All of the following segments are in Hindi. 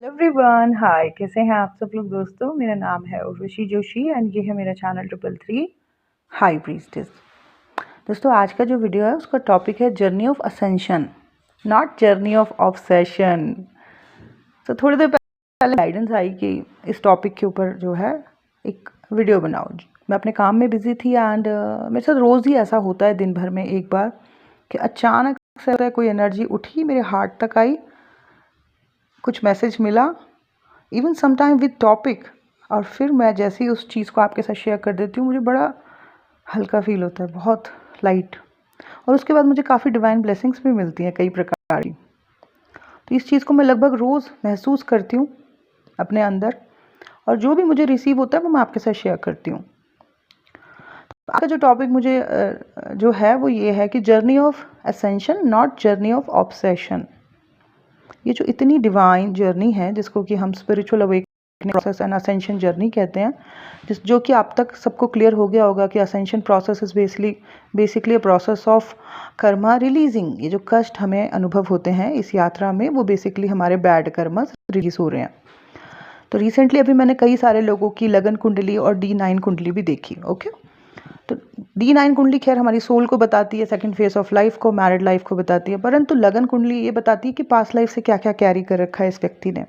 एवरीवन हाय, कैसे हैं आप सब लोग दोस्तों। मेरा नाम है उर्वशी जोशी एंड ये है मेरा चैनल 333 हाई प्रीस्टेस। दोस्तों, आज का जो वीडियो है उसका टॉपिक है journey of ascension, not journey of obsession. तो थोड़ी देर पहले गाइडेंस आई कि इस टॉपिक के ऊपर जो है एक वीडियो बनाओ। मैं अपने काम में बिजी थी एंड मेरे साथ रोज़ ही ऐसा होता है दिन भर में एक बार कि अचानक से कोई एनर्जी उठी, मेरे हार्ट तक आई, कुछ मैसेज मिला, इवन समटाइम विद टॉपिक, और फिर मैं जैसे ही उस चीज़ को आपके साथ शेयर कर देती हूँ मुझे बड़ा हल्का फील होता है, बहुत लाइट। और उसके बाद मुझे काफ़ी डिवाइन ब्लेसिंग्स भी मिलती हैं कई प्रकार की। तो इस चीज़ को मैं लगभग रोज़ महसूस करती हूँ अपने अंदर, और जो भी मुझे रिसीव होता है वो मैं आपके साथ शेयर करती हूँ। आज का जो टॉपिक मुझे जो है वो ये है कि journey of ascension, not journey of obsession. ये जो इतनी डिवाइन जर्नी है जिसको कि हम spiritual awakening process and ascension journey कहते हैं, जो कि आप तक सबको क्लियर हो गया होगा कि ascension process is basically a process of karma releasing. ये जो कष्ट हमें अनुभव होते हैं इस यात्रा में वो बेसिकली हमारे बैड कर्मा रिलीज हो रहे हैं। तो रिसेंटली अभी मैंने कई सारे लोगों की लगन कुंडली और D9 कुंडली भी देखी। ओके, तो D9 कुंडली खैर हमारी सोल को बताती है, सेकंड फेज ऑफ लाइफ को, मैरिड लाइफ को बताती है, परंतु लगन कुंडली ये बताती है कि पास्ट लाइफ से क्या क्या कैरी कर रखा है इस व्यक्ति ने।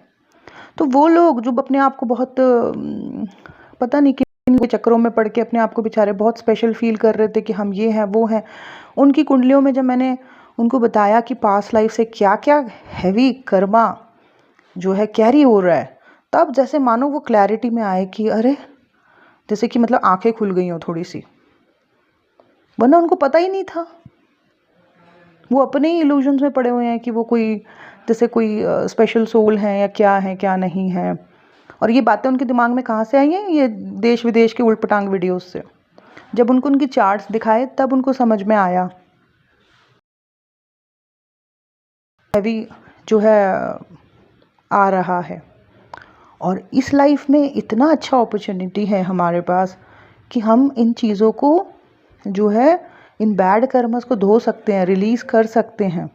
तो वो लोग जो अपने आप को बहुत पता नहीं किन चक्करों में पड़ के अपने आप को बेचारे बहुत स्पेशल फील कर रहे थे कि हम ये हैं वो हैं, उनकी कुंडलियों में जब मैंने उनको बताया कि पास्ट लाइफ से क्या क्या हैवी कर्मा जो है कैरी हो रहा है, तब जैसे मानो वो क्लैरिटी में आए कि अरे, जैसे कि मतलब आंखें खुल गई हो थोड़ी सी, वरना उनको पता ही नहीं था। वो अपने ही इल्यूजन्स में पड़े हुए हैं कि वो कोई जैसे कोई स्पेशल सोल है या क्या नहीं है। और ये बातें उनके दिमाग में कहाँ से आई हैं? ये देश विदेश के उल्टपटांग वीडियोस से। जब उनको उनकी चार्ट्स दिखाए तब उनको समझ में आया हैवी जो है आ रहा है। और इस लाइफ में इतना अच्छा अपॉर्चुनिटी है हमारे पास कि हम इन चीज़ों को जो है, इन बैड कर्मस को धो सकते हैं, रिलीज़ कर सकते हैं।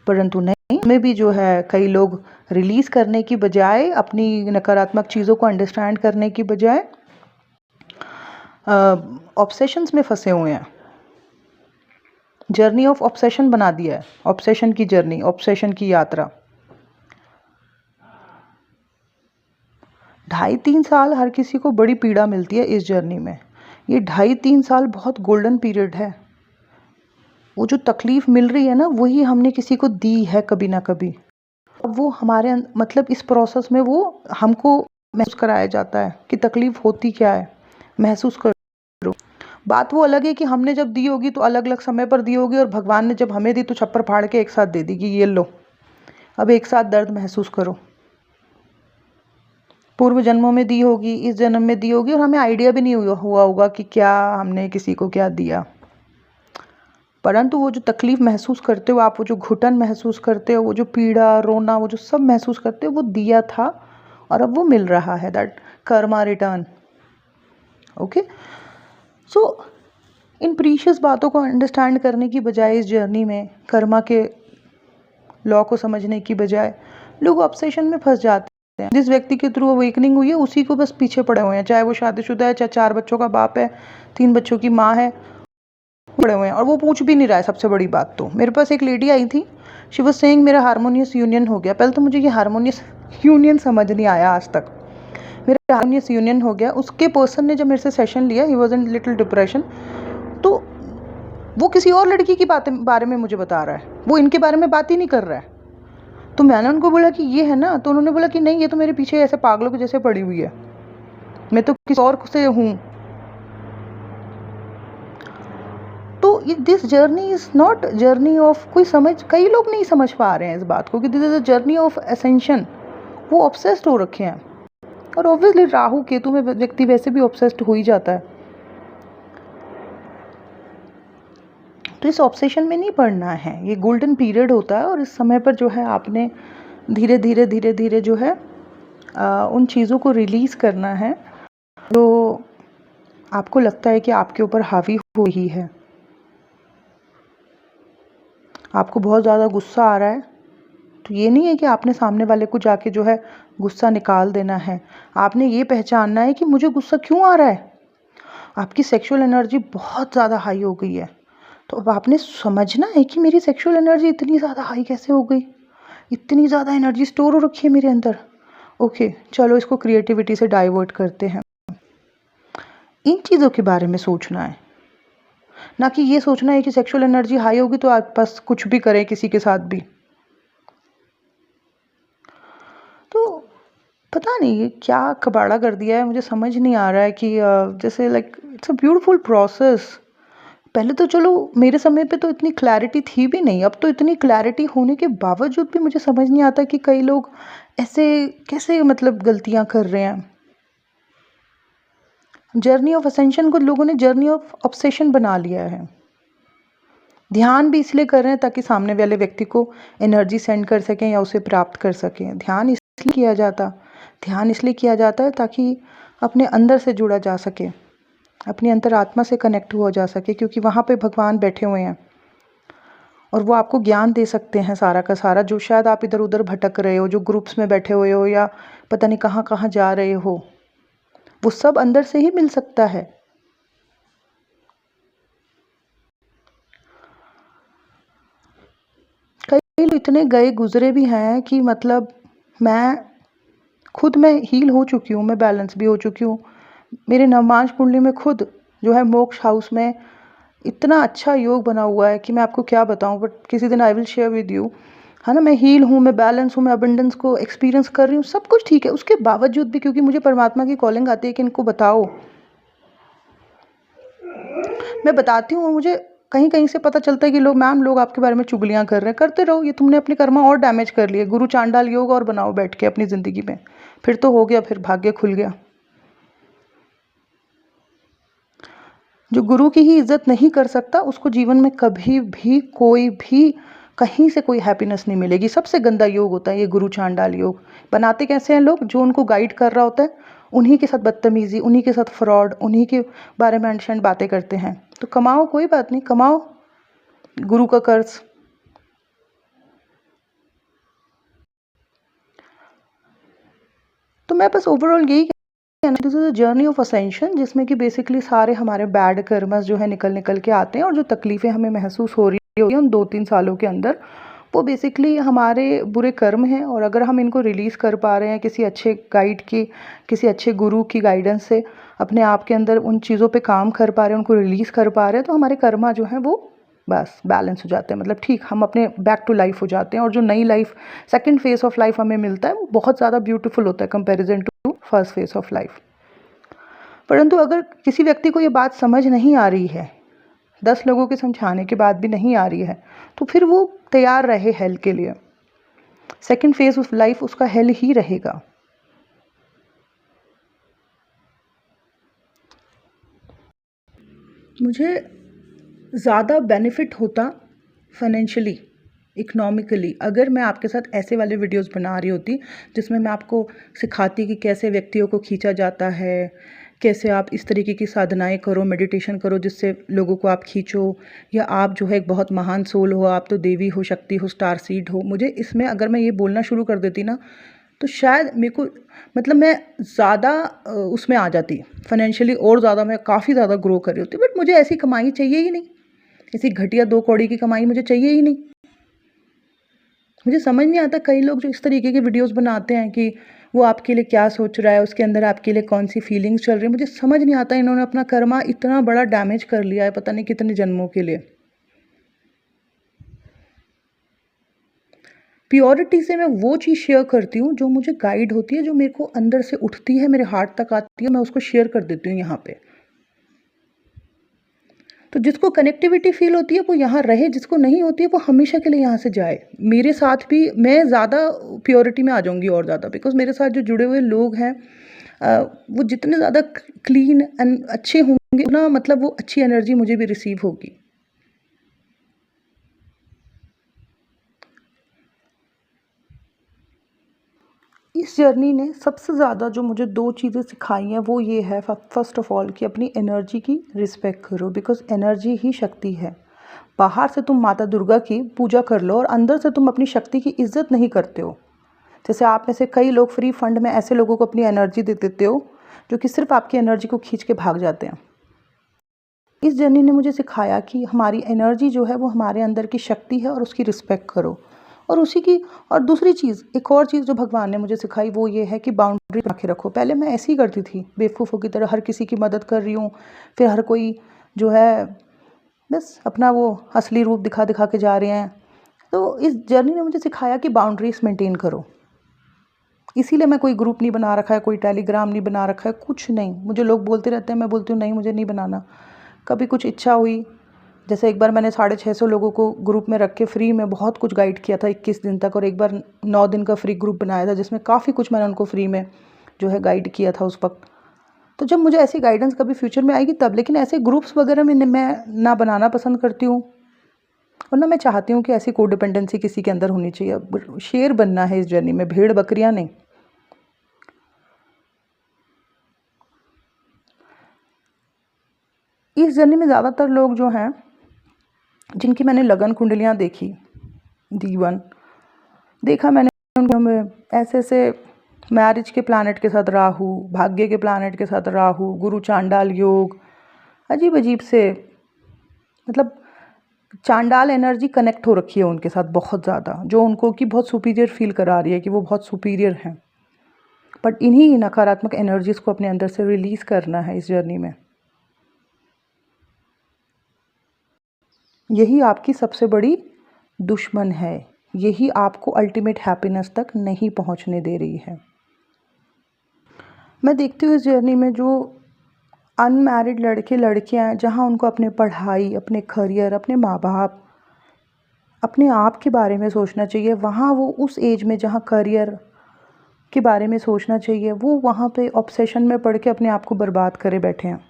परंतु नहीं, में भी जो है कई लोग रिलीज़ करने की बजाय, अपनी नकारात्मक चीज़ों को अंडरस्टैंड करने की बजाय ऑब्सेशंस में फंसे हुए हैं। जर्नी ऑफ ऑब्सेशन बना दिया है, ऑब्सेशन की जर्नी, ऑब्सेशन की यात्रा। 2.5-3 साल हर किसी को बड़ी पीड़ा मिलती है इस जर्नी में। ये 2.5-3 साल बहुत गोल्डन पीरियड है। वो जो तकलीफ़ मिल रही है ना, वही हमने किसी को दी है कभी ना कभी। अब वो हमारे मतलब इस प्रोसेस में वो हमको महसूस कराया जाता है कि तकलीफ़ होती क्या है, महसूस करो। बात वो अलग है कि हमने जब दी होगी तो अलग अलग समय पर दी होगी, और भगवान ने जब हमें दी तो छप्पर फाड़ के एक साथ दे दी कि ये लो, अब एक साथ दर्द महसूस करो। पूर्व जन्मों में दी होगी, इस जन्म में दी होगी, और हमें आइडिया भी नहीं हुआ होगा कि क्या हमने किसी को क्या दिया। परंतु वो जो तकलीफ़ महसूस करते हो आप, वो जो घुटन महसूस करते हो, वो जो पीड़ा, रोना, वो जो सब महसूस करते हो, वो दिया था और अब वो मिल रहा है। That Karma return. Okay, so in precious बातों को अंडरस्टैंड करने की बजाय, इस जर्नी में कर्मा के लॉ को समझने की बजाय लोग ऑब्सेशन में फंस जाते हैं। जिस व्यक्ति के थ्रू अवेकनिंग हुई है उसी को बस पीछे पड़े हुए हैं, चाहे वो शादीशुदा है, चाहे 4 बच्चों का बाप है, 3 बच्चों की माँ है, पड़े हुए हैं, और वो पूछ भी नहीं रहा है। सबसे बड़ी बात तो मेरे पास एक लेडी आई थी, शी वाज सेइंग मेरा हारमोनियस यूनियन हो गया। पहले तो मुझे ये हारमोनियस यूनियन समझ नहीं आया आज तक। मेरा हारमोनियस यूनियन हो गया। उसके पर्सन ने जब मेरे से सेशन लिया, he was in little depression, तो वो किसी और लड़की की बारे में मुझे बता रहा है, वो इनके बारे में बात ही नहीं कर रहा है। तो मैंने उनको बोला कि ये है ना, तो उन्होंने बोला कि नहीं, ये तो मेरे पीछे ऐसे पागलों के जैसे पड़ी हुई है, मैं तो किसी और से हूँ। तो this journey is not journey of कोई समझ, कई लोग नहीं समझ पा रहे हैं इस बात को कि this is a journey of ascension. वो ऑब्सेस्ड हो रखे हैं, और ऑब्वियसली राहु केतु में व्यक्ति वैसे भी ऑब्सेस्ड हो ही जाता है। तो इस ऑब्सेशन में नहीं पड़ना है। ये गोल्डन पीरियड होता है, और इस समय पर जो है आपने धीरे धीरे जो है उन चीज़ों को रिलीज़ करना है जो आपको लगता है कि आपके ऊपर हावी हो रही है। आपको बहुत ज़्यादा गुस्सा आ रहा है, तो ये नहीं है कि आपने सामने वाले को जाके जो है गुस्सा निकाल देना है। आपने ये पहचानना है कि मुझे गुस्सा क्यों आ रहा है। आपकी सेक्सुअल एनर्जी बहुत ज़्यादा हाई हो गई है, तो अब आपने समझना है कि मेरी सेक्सुअल एनर्जी इतनी ज़्यादा हाई कैसे हो गई, इतनी ज़्यादा एनर्जी स्टोर हो रखी है मेरे अंदर। ओके, चलो इसको क्रिएटिविटी से डाइवर्ट करते हैं। इन चीज़ों के बारे में सोचना है, ना कि ये सोचना है कि सेक्सुअल एनर्जी हाई होगी तो आप बस कुछ भी करें किसी के साथ भी। तो पता नहीं ये क्या कबाड़ा कर दिया है, मुझे समझ नहीं आ रहा है कि जैसे like it's a beautiful process. पहले तो चलो मेरे समय पे तो इतनी क्लैरिटी थी भी नहीं, अब तो इतनी क्लैरिटी होने के बावजूद भी मुझे समझ नहीं आता कि कई लोग ऐसे कैसे मतलब गलतियां कर रहे हैं। जर्नी ऑफ असेंशन को लोगों ने जर्नी ऑफ ऑब्सेशन बना लिया है। ध्यान भी इसलिए कर रहे हैं ताकि सामने वाले व्यक्ति को एनर्जी सेंड कर सकें या उसे प्राप्त कर सकें। ध्यान इसलिए किया जाता है ताकि अपने अंदर से जुड़ा जा सके, अपनी अंतरात्मा से कनेक्ट हुआ जा सके, क्योंकि वहाँ पे भगवान बैठे हुए हैं और वो आपको ज्ञान दे सकते हैं सारा का सारा, जो शायद आप इधर उधर भटक रहे हो, जो ग्रुप्स में बैठे हुए हो या पता नहीं कहाँ कहाँ जा रहे हो, वो सब अंदर से ही मिल सकता है। कई लोग इतने गए गुजरे भी हैं कि मतलब मैं हील हो चुकी हूँ, मैं बैलेंस भी हो चुकी हूँ। मेरे नवमांश कुंडली में खुद जो है मोक्ष हाउस में इतना अच्छा योग बना हुआ है कि मैं आपको क्या बताऊं, बट किसी दिन I will share with you, है ना। मैं हील हूँ, मैं बैलेंस हूँ, मैं अबंडेंस को एक्सपीरियंस कर रही हूँ, सब कुछ ठीक है। उसके बावजूद भी क्योंकि मुझे परमात्मा की कॉलिंग आती है कि इनको बताओ, मैं बताती हूँ। मुझे कहीं कहीं से पता चलता है कि लोग आपके बारे में चुगलियाँ कर रहे हैं। करते रहो, ये तुमने अपने कर्मा और डैमेज कर लिए। गुरु चांडाल योग और बनाओ बैठ के अपनी ज़िंदगी में, फिर तो हो गया, फिर भाग्य खुल गया। जो गुरु की ही इज्जत नहीं कर सकता उसको जीवन में कभी भी कोई भी कहीं से कोई हैप्पीनेस नहीं मिलेगी। सबसे गंदा योग होता है ये गुरु चांडाल योग। बनाते कैसे हैं लोग, जो उनको गाइड कर रहा होता है उन्हीं के साथ बदतमीजी, उन्हीं के साथ फ्रॉड, उन्हीं के बारे में अनशन बातें करते हैं। तो कमाओ, कोई बात नहीं, कमाओ गुरु का कर्ज। तो मैं बस ओवरऑल यही, this is a journey of ascension, जिसमें कि बेसिकली सारे हमारे बैड कर्मस जो है निकल के आते हैं, और जो तकलीफ़ें हमें महसूस हो रही होती हैं उन 2-3 सालों के अंदर, वो बेसिकली हमारे बुरे कर्म हैं। और अगर हम इनको रिलीज़ कर पा रहे हैं किसी अच्छे गाइड की, किसी अच्छे गुरु की गाइडेंस से, अपने आप के अंदर उन चीज़ों पे काम कर पा रहे हैं, उनको रिलीज़ कर पा रहे हैं, तो हमारे कर्मा जो हैं वो बस बैलेंस हो जाते हैं। मतलब ठीक, हम अपने बैक टू लाइफ हो जाते हैं। और जो नई life, second phase of life हमें मिलता है, वो बहुत ज़्यादा ब्यूटीफुल होता है comparison to first phase of life. परंतु अगर किसी व्यक्ति को ये बात समझ नहीं आ रही है, 10 लोगों के समझाने के बाद भी नहीं आ रही है, तो फिर वो तैयार रहे हेल के लिए। सेकंड फेज ऑफ लाइफ उसका हेल ही रहेगा। मुझे ज़्यादा बेनिफिट होता फाइनेंशियली, इकोनॉमिकली, अगर मैं आपके साथ ऐसे वाले वीडियोस बना रही होती जिसमें मैं आपको सिखाती कि कैसे व्यक्तियों को खींचा जाता है, कैसे आप इस तरीके की साधनाएं करो, मेडिटेशन करो जिससे लोगों को आप खींचो, या आप जो है एक बहुत महान सोल हो, आप तो देवी हो, शक्ति हो, स्टार सीड हो। मुझे इसमें अगर मैं ये बोलना शुरू कर देती ना, तो शायद मेरे को मतलब मैं ज़्यादा उसमें आ जाती फाइनेंशियली, और ज़्यादा मैं काफ़ी ज़्यादा ग्रो कर रही होती। बट मुझे ऐसी कमाई चाहिए ही नहीं, ऐसी घटिया 2 कौड़ी की कमाई मुझे चाहिए ही नहीं। मुझे समझ नहीं आता कई लोग जो इस तरीके के वीडियोस बनाते हैं कि वो आपके लिए क्या सोच रहा है, उसके अंदर आपके लिए कौन सी फीलिंग्स चल रही है। मुझे समझ नहीं आता, इन्होंने अपना कर्मा इतना बड़ा डैमेज कर लिया है पता नहीं कितने जन्मों के लिए। प्योरिटी से मैं वो चीज़ शेयर करती हूँ जो मुझे गाइड होती है, जो मेरे को अंदर से उठती है, मेरे हार्ट तक आती है, मैं उसको शेयर कर देती हूँ यहाँ पे। तो जिसको कनेक्टिविटी फील होती है वो यहाँ रहे, जिसको नहीं होती है वो हमेशा के लिए यहाँ से जाए। मेरे साथ भी मैं ज़्यादा प्योरिटी में आ जाऊँगी और ज़्यादा, बिकॉज मेरे साथ जो जुड़े हुए लोग हैं वो जितने ज़्यादा क्लीन एंड अच्छे होंगे उतना मतलब वो अच्छी एनर्जी मुझे भी रिसीव होगी। इस जर्नी ने सबसे ज़्यादा जो मुझे 2 चीज़ें सिखाई हैं वो ये है, फर्स्ट ऑफ ऑल कि अपनी एनर्जी की रिस्पेक्ट करो, बिकॉज एनर्जी ही शक्ति है। बाहर से तुम माता दुर्गा की पूजा कर लो और अंदर से तुम अपनी शक्ति की इज्जत नहीं करते हो। जैसे आप में से कई लोग फ्री फंड में ऐसे लोगों को अपनी एनर्जी दे देते हो जो कि सिर्फ आपकी एनर्जी को खींच के भाग जाते हैं। इस जर्नी ने मुझे सिखाया कि हमारी एनर्जी जो है वो हमारे अंदर की शक्ति है और उसकी रिस्पेक्ट करो। और उसी की और दूसरी चीज़, एक और चीज़ जो भगवान ने मुझे सिखाई वो ये है कि बाउंड्री बना के रखो। पहले मैं ऐसी ही करती थी, बेवकूफ़ों की तरह हर किसी की मदद कर रही हूँ, फिर हर कोई जो है बस अपना वो असली रूप दिखा दिखा के जा रहे हैं। तो इस जर्नी ने मुझे सिखाया कि बाउंड्रीज मेंटेन करो। इसीलिए मैं कोई ग्रुप नहीं बना रखा है, कोई टेलीग्राम नहीं बना रखा है, कुछ नहीं। मुझे लोग बोलते रहते हैं, मैं बोलती हूँ नहीं मुझे नहीं बनाना। कभी कुछ इच्छा हुई, जैसे एक बार मैंने 650 लोगों को ग्रुप में रख के फ्री में बहुत कुछ गाइड किया था 21 दिन तक, और एक बार 9 दिन का फ्री ग्रुप बनाया था जिसमें काफ़ी कुछ मैंने उनको फ्री में जो है गाइड किया था उस वक्त। तो जब मुझे ऐसी गाइडेंस कभी फ्यूचर में आएगी तब, लेकिन ऐसे ग्रुप्स वगैरह में मैं ना बनाना पसंद करती हूँ और ना मैं चाहती हूँ कि ऐसी कोडिपेंडेंसी किसी के अंदर होनी चाहिए। शेर बनना है इस जर्नी में, भेड़ बकरियाँ नहीं। इस जर्नी में ज़्यादातर लोग जो हैं जिनकी मैंने लगन कुंडलियाँ देखी, D1 देखा मैंने, उनमें ऐसे ऐसे मैरिज के प्लैनेट के साथ राहु, भाग्य के प्लैनेट के साथ राहु, गुरु चांडाल योग, अजीब अजीब से, मतलब चांडाल एनर्जी कनेक्ट हो रखी है उनके साथ बहुत ज़्यादा, जो उनको कि बहुत सुपीरियर फील करा रही है कि वो बहुत सुपीरियर हैं। बट इन्हीं नकारात्मक एनर्जीज़ को अपने अंदर से रिलीज़ करना है इस जर्नी में। यही आपकी सबसे बड़ी दुश्मन है, यही आपको अल्टीमेट हैप्पीनेस तक नहीं पहुंचने दे रही है। मैं देखती हूँ इस जर्नी में जो अनमैरिड लड़के लड़कियाँ हैं, जहाँ उनको अपने पढ़ाई, अपने करियर, अपने माँ बाप, अपने आप के बारे में सोचना चाहिए, वहाँ वो उस एज में जहाँ करियर के बारे में सोचना चाहिए, वो वहाँ पे ऑब्सेशन में पड़ के अपने आप को बर्बाद करे बैठे हैं।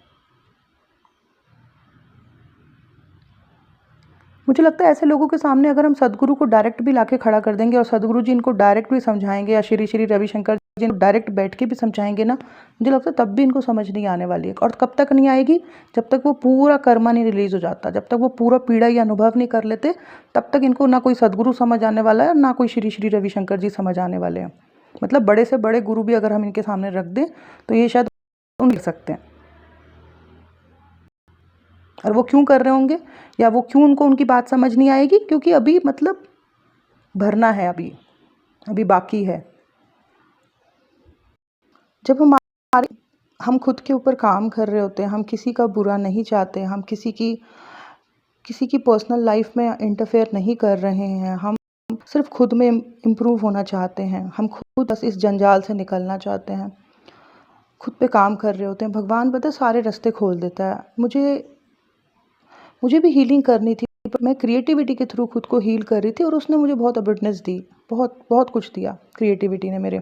मुझे लगता है ऐसे लोगों के सामने अगर हम सदगुरु को डायरेक्ट भी लाके खड़ा कर देंगे और सदगुरु जी इनको डायरेक्ट भी समझाएंगे, या श्री श्री रविशंकर जी इनको डायरेक्ट बैठ के भी समझाएंगे ना, मुझे लगता है तब भी इनको समझ नहीं आने वाली है। और कब तक नहीं आएगी? जब तक वो पूरा कर्मा नहीं रिलीज़ हो जाता, जब तक वो पूरा पीड़ा या अनुभव नहीं कर लेते, तब तक इनको ना कोई सदगुरु समझ आने वाला है, ना कोई श्री श्री रविशंकर जी समझ आने वाले हैं। मतलब बड़े से बड़े गुरु भी अगर हम इनके सामने रख दें तो ये शायद उन सकते हैं। और वो क्यों कर रहे होंगे, या वो क्यों उनको उनकी बात समझ नहीं आएगी? क्योंकि अभी मतलब भरना है, अभी बाकी है। जब हम खुद के ऊपर काम कर रहे होते हैं, हम किसी का बुरा नहीं चाहते, हम किसी की पर्सनल लाइफ में इंटरफेयर नहीं कर रहे हैं, हम सिर्फ खुद में इम्प्रूव होना चाहते हैं, हम खुद बस इस जंजाल से निकलना चाहते हैं, खुद पे काम कर रहे होते हैं, भगवान पता सारे रास्ते खोल देता है। मुझे भी हीलिंग करनी थी, पर मैं क्रिएटिविटी के थ्रू खुद को हील कर रही थी और उसने मुझे बहुत अबिडनेस दी, बहुत कुछ दिया क्रिएटिविटी ने मेरे।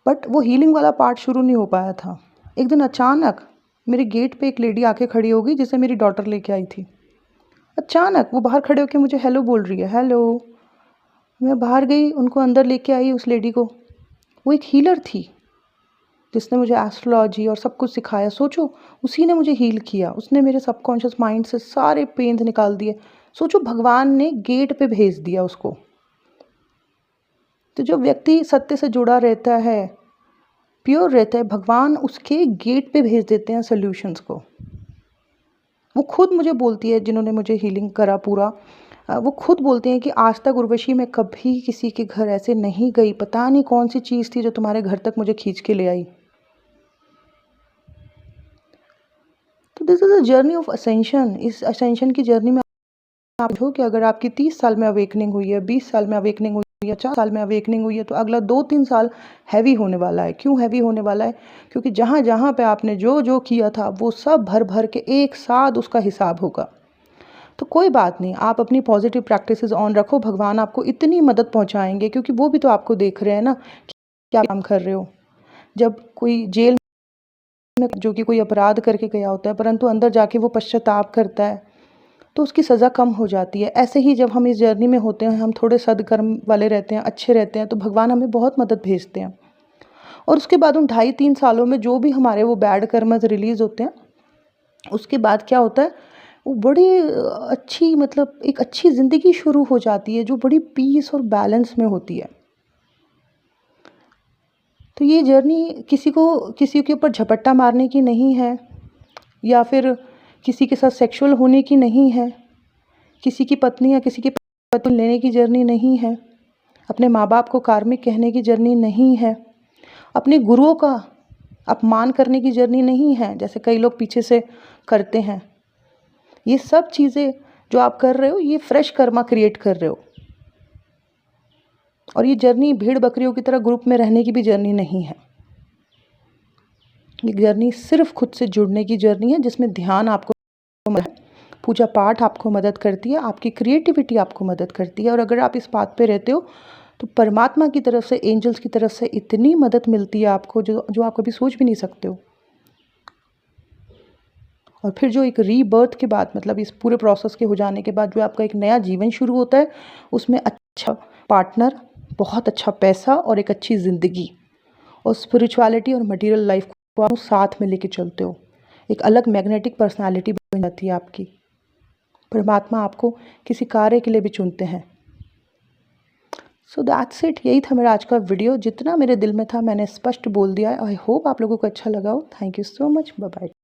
बट वो हीलिंग वाला पार्ट शुरू नहीं हो पाया था। एक दिन अचानक मेरे गेट पे एक लेडी आके खड़ी हो गई जिसे मेरी डॉटर लेके आई थी। अचानक वो बाहर खड़े होके मुझे हेलो बोल रही है, हेलो। मैं बाहर गई, उनको अंदर लेके आई उस लेडी को। वो एक हीलर थी जिसने मुझे एस्ट्रोलॉजी और सब कुछ सिखाया। सोचो, उसी ने मुझे हील किया, उसने मेरे सबकॉन्शियस माइंड से सारे पेन निकाल दिए। सोचो, भगवान ने गेट पे भेज दिया उसको। तो जो व्यक्ति सत्य से जुड़ा रहता है, प्योर रहता है, भगवान उसके गेट पे भेज देते हैं सॉल्यूशंस को। वो खुद मुझे बोलती है, जिन्होंने मुझे हीलिंग करा पूरा, वो खुद बोलते हैं कि आज तक उर्वशी मैं कभी किसी के घर ऐसे नहीं गई, पता नहीं कौन सी चीज़ थी जो तुम्हारे घर तक मुझे खींच के ले आई। तो this is a journey of ascension. इस असेंशन की जर्नी में आप हो कि अगर आपकी 30 साल में अवेकनिंग हुई है, 20 साल में अवेकनिंग हुई है, 4 साल में अवेकनिंग हुई है, तो अगला 2-3 साल हैवी होने वाला है। क्यों हैवी होने वाला है? क्योंकि जहाँ जहाँ पे आपने जो जो किया था वो सब भर भर के एक साथ उसका हिसाब होगा। तो कोई बात नहीं, आप अपनी पॉजिटिव प्रैक्टिसेस ऑन रखो, भगवान आपको इतनी मदद पहुँचाएंगे, क्योंकि वो भी तो आपको देख रहे हैं ना कि क्या काम कर रहे हो। जब कोई जेल में जो कि कोई अपराध करके गया होता है, परंतु अंदर जाके वो पश्चाताप करता है, तो उसकी सज़ा कम हो जाती है। ऐसे ही जब हम इस जर्नी में होते हैं, हम थोड़े सद्कर्म वाले रहते हैं, अच्छे रहते हैं, तो भगवान हमें बहुत मदद भेजते हैं। और उसके बाद उन 2.5-3 सालों में जो भी हमारे वो बैड कर्मस रिलीज़ होते हैं, उसके बाद क्या होता है, वो बड़ी अच्छी, मतलब एक अच्छी ज़िंदगी शुरू हो जाती है जो बड़ी पीस और बैलेंस में होती है। तो ये जर्नी किसी के ऊपर झपट्टा मारने की नहीं है, या फिर किसी के साथ सेक्सुअल होने की नहीं है, किसी की पत्नी या किसी की पत्नी लेने की जर्नी नहीं है, अपने माँ बाप को कार्मिक कहने की जर्नी नहीं है, अपने गुरुओं का अपमान करने की जर्नी नहीं है जैसे कई लोग पीछे से करते हैं। ये सब चीज़ें जो आप कर रहे हो, ये फ्रेश कर्मा क्रिएट कर रहे हो। और ये जर्नी भेड़ बकरियों की तरह ग्रुप में रहने की भी जर्नी नहीं है। ये जर्नी सिर्फ खुद से जुड़ने की जर्नी है, जिसमें ध्यान आपको, पूजा पाठ आपको मदद करती है, आपकी क्रिएटिविटी आपको मदद करती है। और अगर आप इस बात पे रहते हो तो परमात्मा की तरफ से, एंजल्स की तरफ से इतनी मदद मिलती है आपको जो आप कभी सोच भी नहीं सकते हो। और फिर जो एक रीबर्थ के बाद, मतलब इस पूरे प्रोसेस के हो जाने के बाद जो आपका एक नया जीवन शुरू होता है, उसमें अच्छा पार्टनर, बहुत अच्छा पैसा और एक अच्छी ज़िंदगी, और स्पिरिचुअलिटी और मटेरियल लाइफ को आप साथ में लेके चलते हो। एक अलग मैग्नेटिक पर्सनालिटी बन जाती है आपकी। परमात्मा आपको किसी कार्य के लिए भी चुनते हैं। So that's it. यही था मेरा आज का वीडियो। जितना मेरे दिल में था मैंने स्पष्ट बोल दिया है। आई होप आप लोगों को अच्छा लगा हो। Thank you so much. Bye bye.